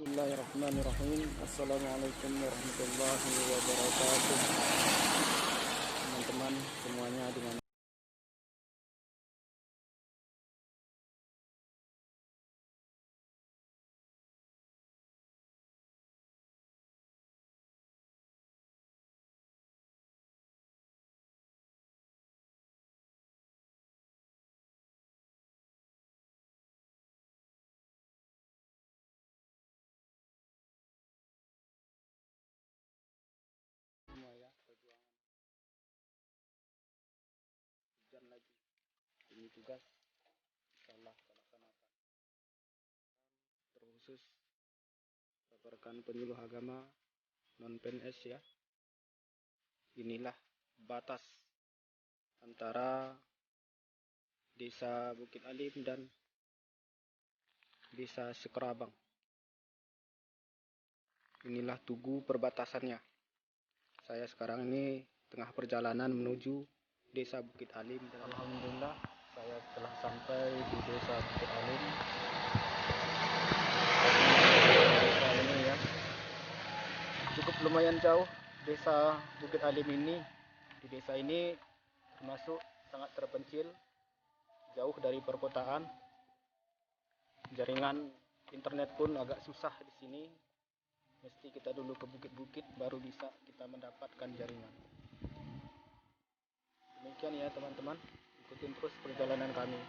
Bismillahirrahmanirrahim. Assalamualaikum warahmatullahi wabarakatuh. Teman-teman semuanya dimana semua ya, perjuangan hujan lagi. Ini tugas insyaallah kita laksanakan. Terkhusus rekan penyuluh agama non PNS ya. Inilah batas antara Desa Bukit Alim dan Desa Sekerabang. Inilah tugu perbatasannya. Saya sekarang ini tengah perjalanan menuju Desa Bukit Alim dan alhamdulillah saya telah sampai di Desa Bukit Alim. Desa ini ya cukup lumayan jauh. Desa Bukit Alim ini, di desa ini termasuk sangat terpencil, jauh dari perkotaan. Jaringan internet pun agak susah di sini. Mesti kita dulu ke bukit-bukit baru bisa kita mendapatkan jaringan. Demikian ya teman-teman, ikutin terus perjalanan kami.